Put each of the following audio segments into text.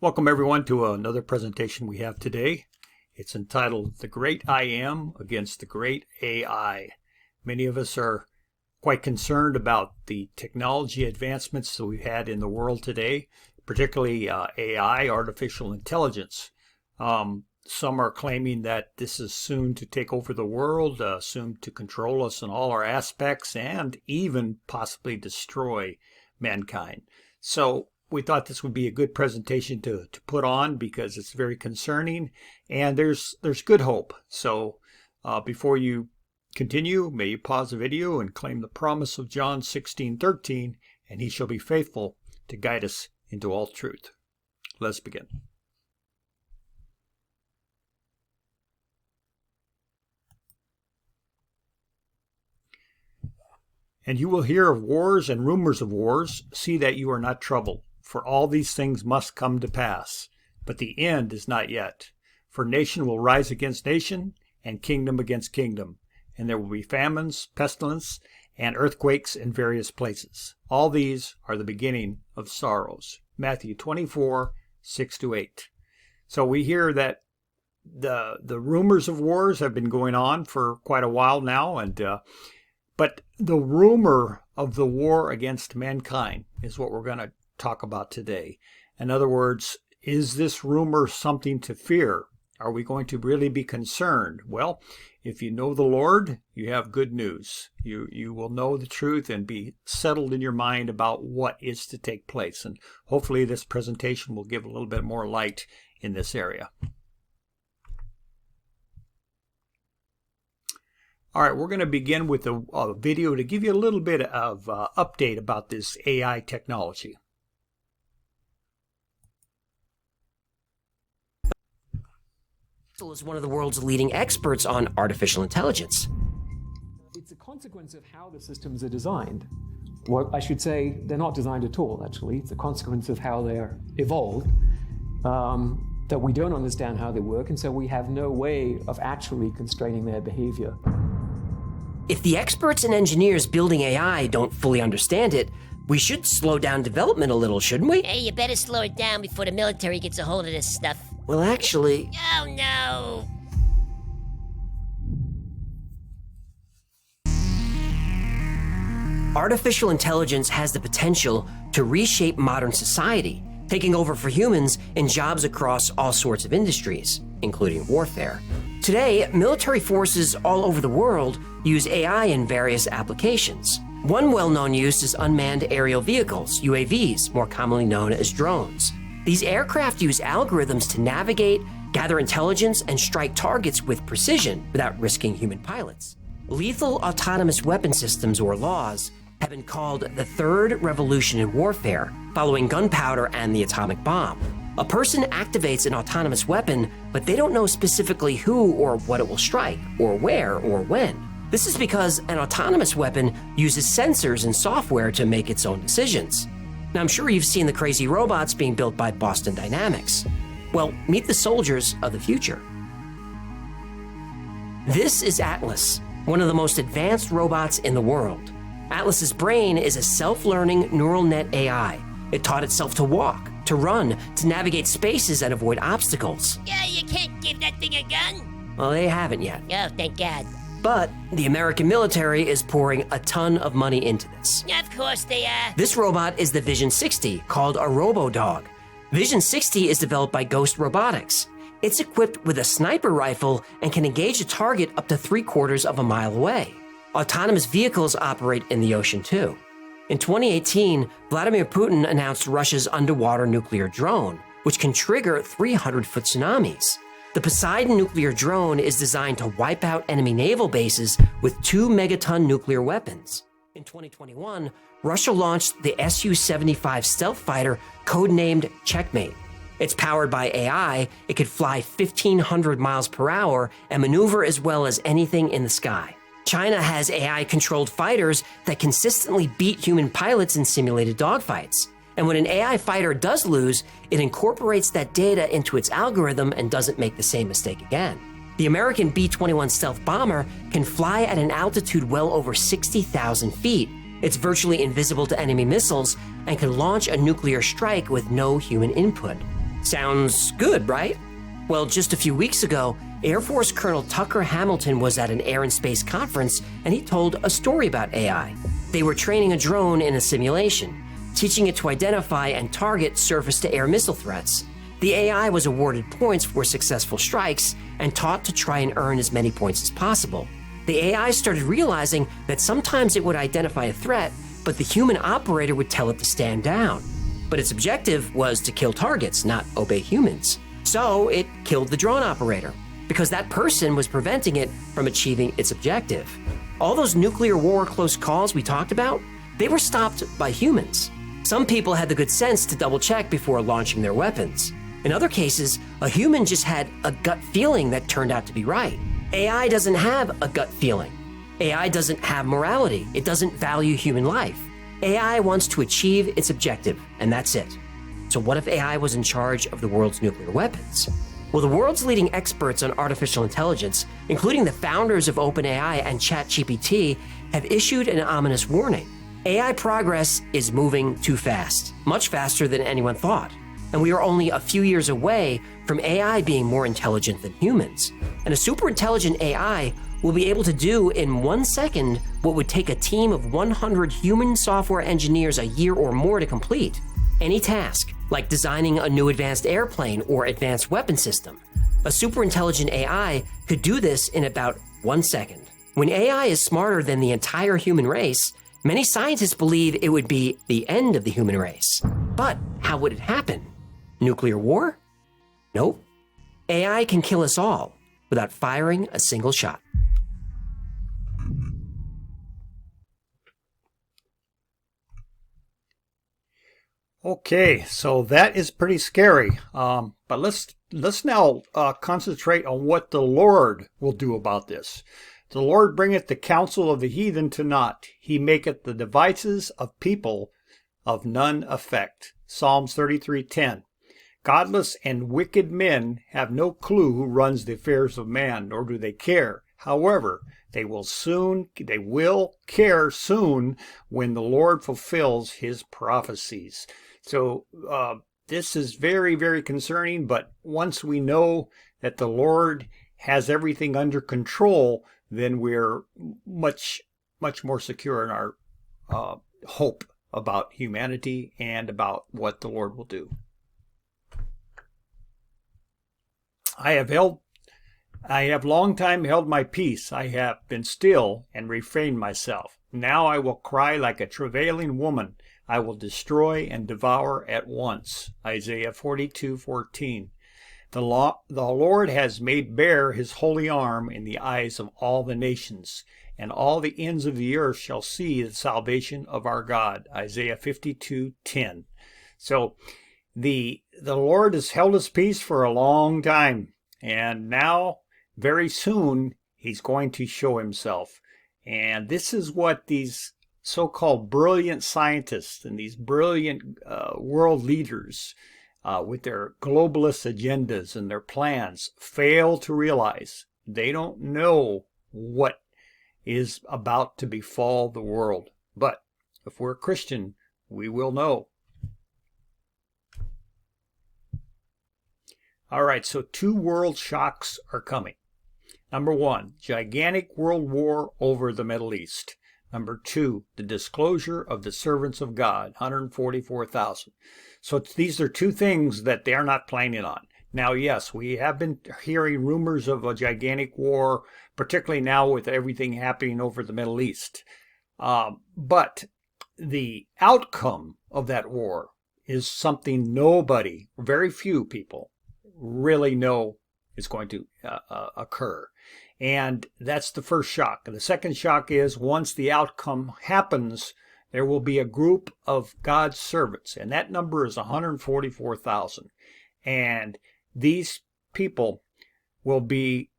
Welcome everyone to another presentation we have today. It's entitled The Great IAM Against the Great AI. Many of us are quite concerned about the technology advancements that we've had in the world today, particularly AI, artificial intelligence. Some are claiming that this is soon to take over the world, soon to control us in all our aspects, and even possibly destroy mankind. So we thought this would be a good presentation to put on because it's very concerning and there's good hope. So before you continue, may you pause the video and claim the promise of John 16:13, and he shall be faithful to guide us into all truth. Let's begin. And you will hear of wars and rumors of wars. See that you are not troubled. For all these things must come to pass, but the end is not yet. For nation will rise against nation, and kingdom against kingdom, and there will be famines, pestilence, and earthquakes in various places. All these are the beginning of sorrows. Matthew 24:6-8. So we hear that the rumors of wars have been going on for quite a while now, but the rumor of the war against mankind is what we're going to talk about today. In other words, is this rumor something to fear? Are we going to really be concerned? Well, if you know the Lord, you have good news. You will know the truth and be settled in your mind about what is to take place. And hopefully this presentation will give a little bit more light in this area. All right, we're going to begin with a video to give you a little bit of update about this AI technology. Is one of the world's leading experts on artificial intelligence. It's a consequence of how the systems are designed. Well, I should say they're not designed at all, actually. It's a consequence of how they're evolved, that we don't understand how they work, and so we have no way of actually constraining their behavior. If the experts and engineers building AI don't fully understand it, we should slow down development a little, shouldn't we? Hey, you better slow it down before the military gets a hold of this stuff. Well, actually... Oh, no! Artificial intelligence has the potential to reshape modern society, taking over for humans in jobs across all sorts of industries, including warfare. Today, military forces all over the world use AI in various applications. One well-known use is unmanned aerial vehicles, UAVs, more commonly known as drones. These aircraft use algorithms to navigate, gather intelligence, and strike targets with precision without risking human pilots. Lethal autonomous weapon systems, or laws, have been called the third revolution in warfare, following gunpowder and the atomic bomb. A person activates an autonomous weapon, but they don't know specifically who or what it will strike, or where, or when. This is because an autonomous weapon uses sensors and software to make its own decisions. Now, I'm sure you've seen the crazy robots being built by Boston Dynamics. Well, meet the soldiers of the future. This is Atlas, one of the most advanced robots in the world. Atlas's brain is a self-learning neural net AI. It taught itself to walk, to run, to navigate spaces and avoid obstacles. Yeah, you can't give that thing a gun. Well, they haven't yet. Oh, thank God. But the American military is pouring a ton of money into this. Yeah, of course they are. This robot is the Vision 60, called a RoboDog. Vision 60 is developed by Ghost Robotics. It's equipped with a sniper rifle and can engage a target up to 3/4 of a mile away. Autonomous vehicles operate in the ocean too. In 2018, Vladimir Putin announced Russia's underwater nuclear drone, which can trigger 300-foot tsunamis. The Poseidon nuclear drone is designed to wipe out enemy naval bases with 2 megaton nuclear weapons. In 2021, Russia launched the Su-75 stealth fighter codenamed Checkmate. It's powered by AI, it could fly 1,500 miles per hour and maneuver as well as anything in the sky. China has AI-controlled fighters that consistently beat human pilots in simulated dogfights. And when an AI fighter does lose, it incorporates that data into its algorithm and doesn't make the same mistake again. The American B-21 stealth bomber can fly at an altitude well over 60,000 feet. It's virtually invisible to enemy missiles and can launch a nuclear strike with no human input. Sounds good, right? Well, just a few weeks ago, Air Force Colonel Tucker Hamilton was at an Air and Space conference and he told a story about AI. They were training a drone in a simulation, teaching it to identify and target surface-to-air missile threats. The AI was awarded points for successful strikes and taught to try and earn as many points as possible. The AI started realizing that sometimes it would identify a threat, but the human operator would tell it to stand down. But its objective was to kill targets, not obey humans. So it killed the drone operator, because that person was preventing it from achieving its objective. All those nuclear war close calls we talked about, they were stopped by humans. Some people had the good sense to double check before launching their weapons. In other cases, a human just had a gut feeling that turned out to be right. AI doesn't have a gut feeling. AI doesn't have morality. It doesn't value human life. AI wants to achieve its objective, and that's it. So what if AI was in charge of the world's nuclear weapons? Well, the world's leading experts on artificial intelligence, including the founders of OpenAI and ChatGPT, have issued an ominous warning. AI progress is moving too fast, much faster than anyone thought. And we are only a few years away from AI being more intelligent than humans. And a super intelligent AI will be able to do in 1 second what would take a team of 100 human software engineers a year or more to complete. Any task, like designing a new advanced airplane or advanced weapon system. A super intelligent AI could do this in about 1 second. When AI is smarter than the entire human race, many scientists believe it would be the end of the human race. But how would it happen? Nuclear war? Nope. AI can kill us all without firing a single shot. Okay, so that is pretty scary. But let's now concentrate on what the Lord will do about this. The Lord bringeth the counsel of the heathen to naught. He maketh the devices of people of none effect. Psalms 33:10. Godless and wicked men have no clue who runs the affairs of man, nor do they care. However, they will care soon when the Lord fulfills his prophecies. So this is very, very concerning, but once we know that the Lord has everything under control, then we're much, much more secure in our hope about humanity and about what the Lord will do. I have long time held my peace. I have been still and refrained myself. Now I will cry like a travailing woman. I will destroy and devour at once. Isaiah 42:14. The Lord has made bare his holy arm in the eyes of all the nations, and all the ends of the earth shall see the salvation of our God. Isaiah 52:10. So the Lord has held his peace for a long time, and now very soon he's going to show himself. And this is what these so-called brilliant scientists and these brilliant world leaders with their globalist agendas and their plans fail to realize. They don't know what is about to befall the world. But if we're Christian, we will know. All right, so 2 world shocks are coming. Number 1, gigantic world war over the Middle East. Number 2, the disclosure of the servants of God, 144,000. So these are 2 things that they're not planning on. Now, yes, we have been hearing rumors of a gigantic war, particularly now with everything happening over the Middle East. But the outcome of that war is something nobody, very few people, really know is going to occur. And that's the first shock. And the second shock is once the outcome happens, there will be a group of God's servants, and that number is 144,000. And these people will be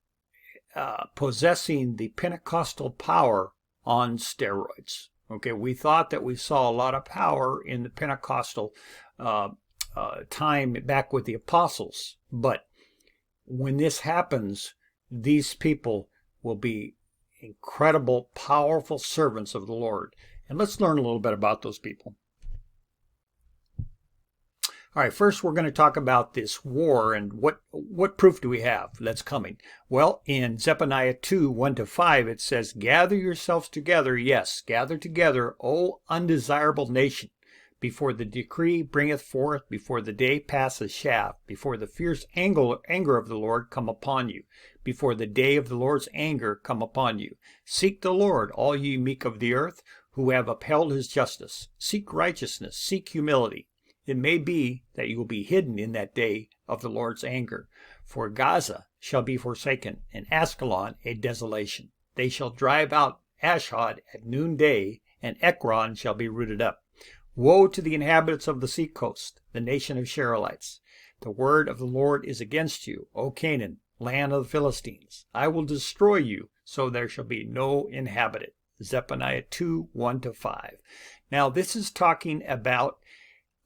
possessing the Pentecostal power on steroids. Okay, we thought that we saw a lot of power in the Pentecostal time back with the apostles, but when this happens, these people will be incredible, powerful servants of the Lord. And let's learn a little bit about those people. All right, first we're going to talk about this war and what proof do we have that's coming? Well, in Zephaniah 2, 1-5, it says, "Gather yourselves together, yes, gather together, O undesirable nation, before the decree bringeth forth, before the day passeth shaft, before the fierce anger of the Lord come upon you, before the day of the Lord's anger come upon you. Seek the Lord, all ye meek of the earth, who have upheld his justice. Seek righteousness, seek humility. It may be that you will be hidden in that day of the Lord's anger. For Gaza shall be forsaken, and Askelon a desolation. They shall drive out Ashdod at noonday, and Ekron shall be rooted up. Woe to the inhabitants of the seacoast, the nation of Shereelites. The word of the Lord is against you, O Canaan, land of the Philistines. I will destroy you, so there shall be no inhabitant." Zephaniah 2, 1-5. Now this is talking about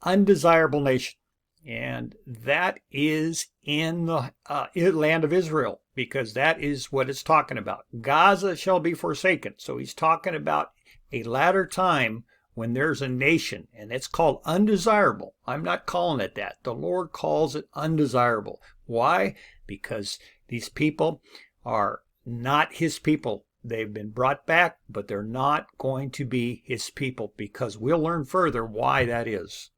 undesirable nation, and that is in the land of Israel, because that is what it's talking about. Gaza shall be forsaken. So he's talking about a latter time when there's a nation, and it's called undesirable. I'm not calling it that. The Lord calls it undesirable. Why? Because these people are not his people. They've been brought back, but they're not going to be his people, because we'll learn further why that is.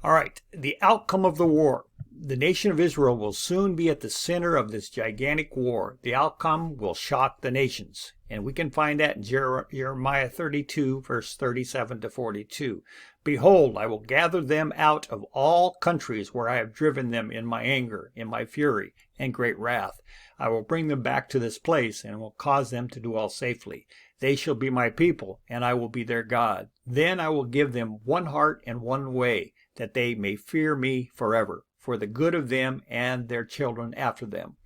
All right, the outcome of the war. The nation of Israel will soon be at the center of this gigantic war. The outcome will shock the nations. And we can find that in Jeremiah 32, verse 37-42. "Behold, I will gather them out of all countries where I have driven them in my anger, in my fury, and great wrath. I will bring them back to this place, and will cause them to dwell safely. They shall be my people, and I will be their God. Then I will give them one heart and one way, that they may fear me forever, for the good of them and their children after them.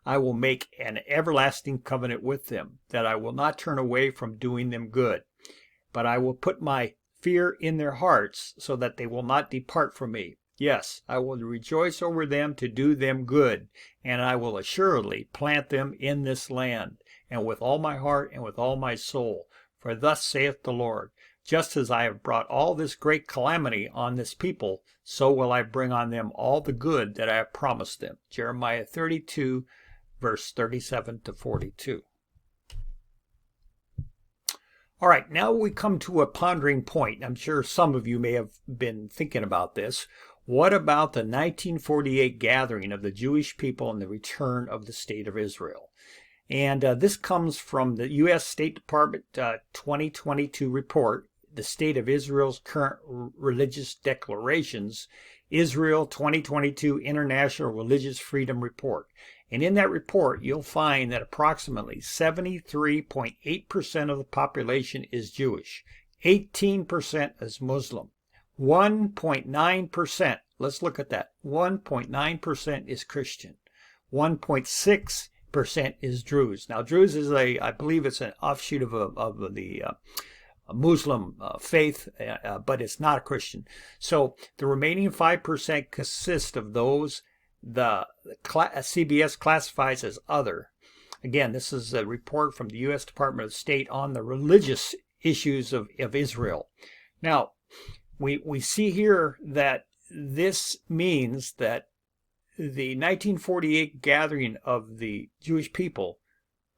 I will make an everlasting covenant with them, that I will not turn away from doing them good. But I will put my fear in their hearts, so that they will not depart from me. Yes, I will rejoice over them to do them good, and I will assuredly plant them in this land, and with all my heart and with all my soul. For thus saith the Lord, just as I have brought all this great calamity on this people, so will I bring on them all the good that I have promised them." Jeremiah 32, verse 37-42. All right, now we come to a pondering point. I'm sure some of you may have been thinking about this. What about the 1948 gathering of the Jewish people and the return of the State of Israel? And this comes from the U.S. State Department 2022 report, The State of Israel's Current Religious Declarations, Israel 2022 International Religious Freedom Report. And in that report, you'll find that approximately 73.8% of the population is Jewish, 18% is Muslim, 1.9%, let's look at that, 1.9% is Christian, 1.6% is Druze. Now, Druze is I believe it's an offshoot of the Muslim faith, but it's not a Christian. So the remaining 5% consist of those the CBS classifies as other. Again, this is a report from the U.S. Department of State on the religious issues of Israel. Now, we see here that this means that the 1948 gathering of the Jewish people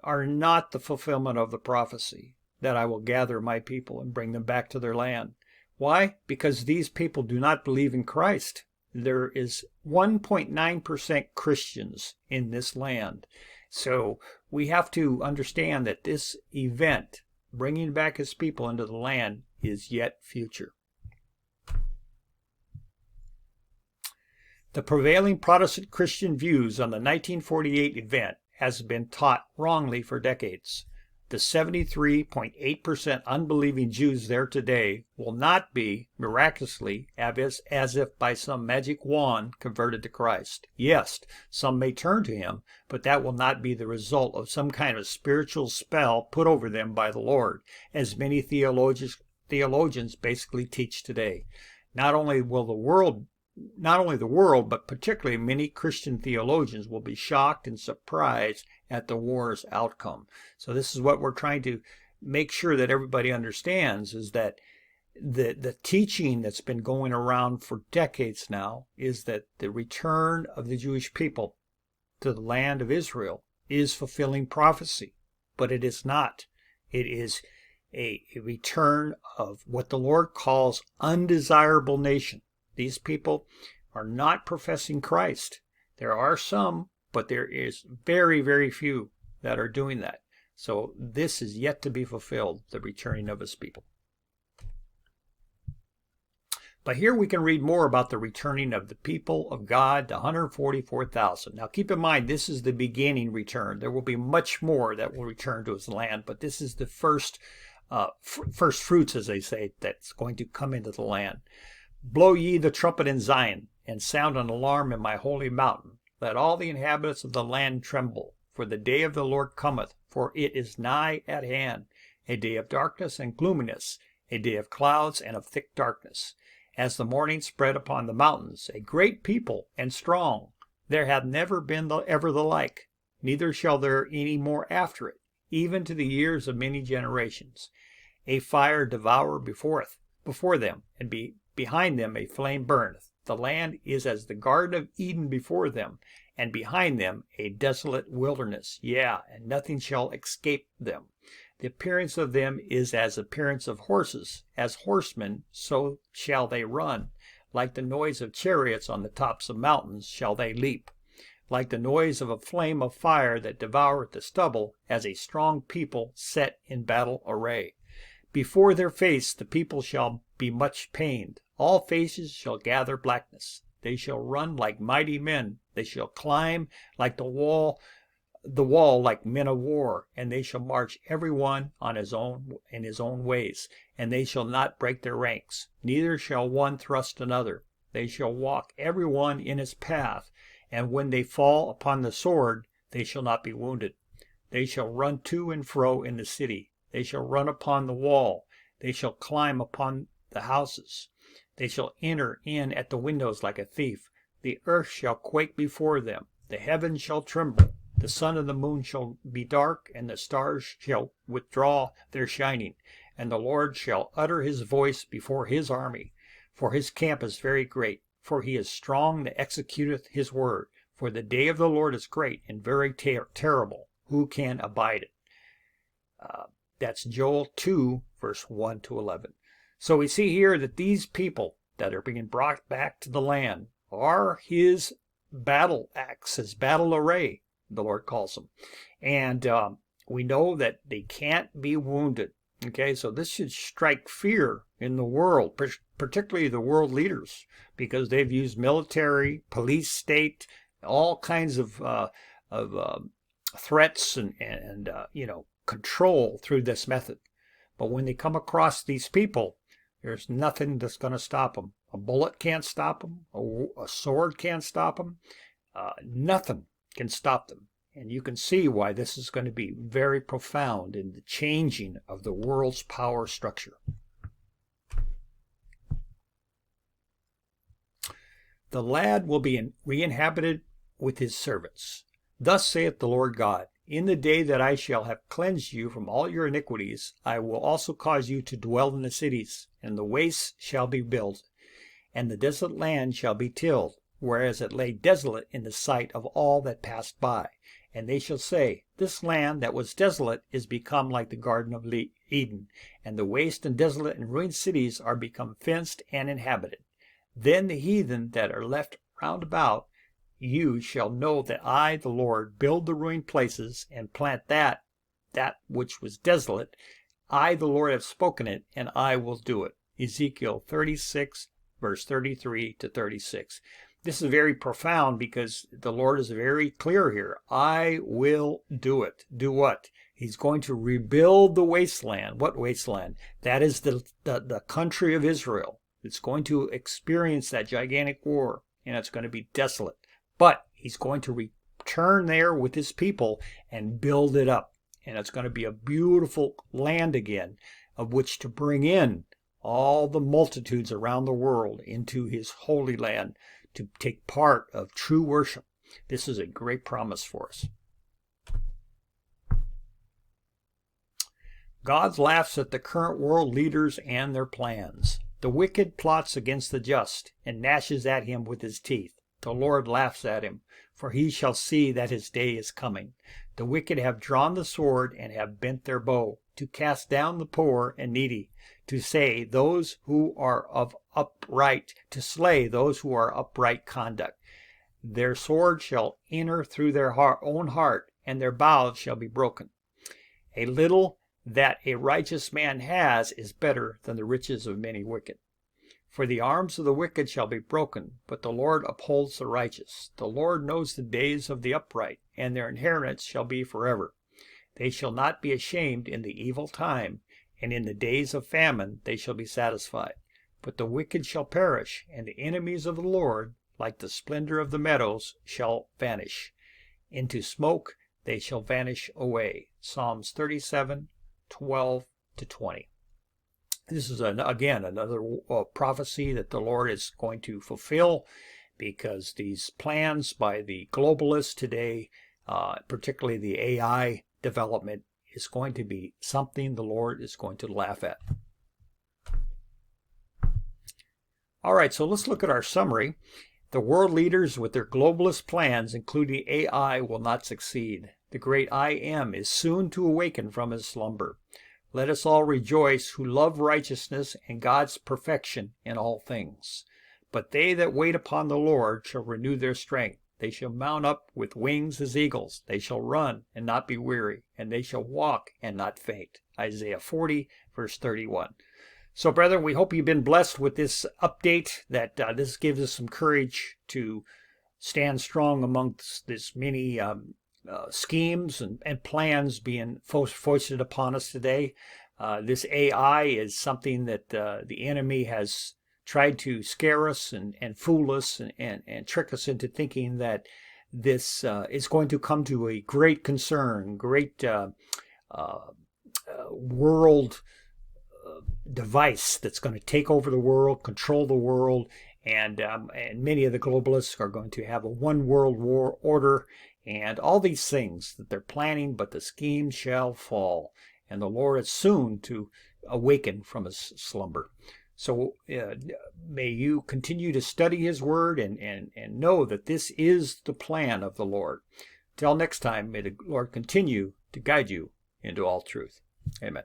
are not the fulfillment of the prophecy that I will gather my people and bring them back to their land. Why? Because these people do not believe in Christ. There is 1.9% Christians in this land. So we have to understand that this event, bringing back his people into the land, is yet future. The prevailing Protestant Christian views on the 1948 event has been taught wrongly for decades. The 73.8% unbelieving Jews there today will not be, miraculously, as if by some magic wand, converted to Christ. Yes, some may turn to him, but that will not be the result of some kind of spiritual spell put over them by the Lord, as many theologians basically teach today. Not only the world, but particularly many Christian theologians will be shocked and surprised at the war's outcome. So this is what we're trying to make sure that everybody understands, is that the teaching that's been going around for decades now is that the return of the Jewish people to the land of Israel is fulfilling prophecy, but it is not. It is a return of what the Lord calls undesirable nation. These people are not professing Christ. There are some, but there is very, very few that are doing that. So this is yet to be fulfilled, the returning of his people. But here we can read more about the returning of the people of God, the 144,000. Now keep in mind, this is the beginning return. There will be much more that will return to his land, but this is the first fruits, as they say, that's going to come into the land. Blow ye the trumpet in Zion, and sound an alarm in my holy mountain. Let all the inhabitants of the land tremble, for the day of the Lord cometh, for it is nigh at hand, a day of darkness and gloominess, a day of clouds and of thick darkness. As the morning spread upon the mountains, a great people and strong. There hath never been ever the like, neither shall there any more after it, even to the years of many generations. A fire devoureth before them, and behind them a flame burneth. The land is as the Garden of Eden before them, and behind them a desolate wilderness. Yea, and nothing shall escape them. The appearance of them is as appearance of horses. As horsemen, so shall they run. Like the noise of chariots on the tops of mountains shall they leap. Like the noise of a flame of fire that devoureth the stubble, as a strong people set in battle array. Before their face the people shall be much pained. All faces shall gather blackness. They shall run like mighty men. They shall climb like the wall like men of war, and they shall march every one in his own ways, and they shall not break their ranks, neither shall one thrust another. They shall walk every one in his path, and when they fall upon the sword, they shall not be wounded. They shall run to and fro in the city. They shall run upon the wall. They shall climb upon the houses. They shall enter in at the windows like a thief. The earth shall quake before them. The heavens shall tremble. The sun and the moon shall be dark, and the stars shall withdraw their shining. And the Lord shall utter his voice before his army. For his camp is very great. For he is strong that executeth his word. For the day of the Lord is great and very terrible. Who can abide it? That's Joel 2, verse 1 to 11. So we see here that these people that are being brought back to the land are his battle axe, his battle array, the Lord calls them. And we know that they can't be wounded. Okay, so this should strike fear in the world, particularly the world leaders, because they've used military, police state, all kinds of threats and control through this method. But when they come across these people, there's nothing that's going to stop them. A bullet can't stop them. A sword can't stop them. Nothing can stop them. And you can see why this is going to be very profound in the changing of the world's power structure. The lad will be re-inhabited with his servants. Thus saith the Lord God, in the day that I shall have cleansed you from all your iniquities, I will also cause you to dwell in the cities, and the wastes shall be built, and the desolate land shall be tilled, whereas it lay desolate in the sight of all that passed by. And they shall say, this land that was desolate is become like the Garden of Eden, and the waste and desolate and ruined cities are become fenced and inhabited. Then the heathen that are left round about you shall know that I, the Lord, build the ruined places and plant that which was desolate. I, the Lord, have spoken it, and I will do it. Ezekiel 36, verse 33 to 36. This is very profound because the Lord is very clear here. I will do it. Do what? He's going to rebuild the wasteland. What wasteland? That is the country of Israel. It's going to experience that gigantic war, and it's going to be desolate. But he's going to return there with his people and build it up. And it's going to be a beautiful land again, of which to bring in all the multitudes around the world into his holy land to take part of true worship. This is a great promise for us. God laughs at the current world leaders and their plans. The wicked plots against the just and gnashes at him with his teeth. The Lord laughs at him, for he shall see that his day is coming. The wicked have drawn the sword and have bent their bow, to cast down the poor and needy, to say those who are of upright, to slay those who are upright conduct. Their sword shall enter through their own heart, and their bowels shall be broken. A little that a righteous man has is better than the riches of many wicked. For the arms of the wicked shall be broken, but the Lord upholds the righteous. The Lord knows the days of the upright, and their inheritance shall be forever. They shall not be ashamed in the evil time, and in the days of famine they shall be satisfied. But the wicked shall perish, and the enemies of the Lord, like the splendor of the meadows, shall vanish. Into smoke they shall vanish away. Psalms 37:12-20. This is, again, another prophecy that the Lord is going to fulfill, because these plans by the globalists today, particularly the AI development, is going to be something the Lord is going to laugh at. All right, so let's look at our summary. The world leaders with their globalist plans, including AI, will not succeed. The great I Am is soon to awaken from his slumber. Let us all rejoice who love righteousness and God's perfection in all things. But they that wait upon the Lord shall renew their strength. They shall mount up with wings as eagles. They shall run and not be weary, and they shall walk and not faint. Isaiah 40:31. So, brethren, we hope you've been blessed with this update, that this gives us some courage to stand strong amongst this many schemes and plans being foisted upon us today. This AI is something that the enemy has tried to scare us and fool us and trick us into thinking that this is going to come to a great concern, great world device that's going to take over the world, control the world, and many of the globalists are going to have a one world war order, and all these things that they're planning, but the scheme shall fall, and the Lord is soon to awaken from his slumber. So may you continue to study his word and know that this is the plan of the Lord. Till next time, may the Lord continue to guide you into all truth. Amen.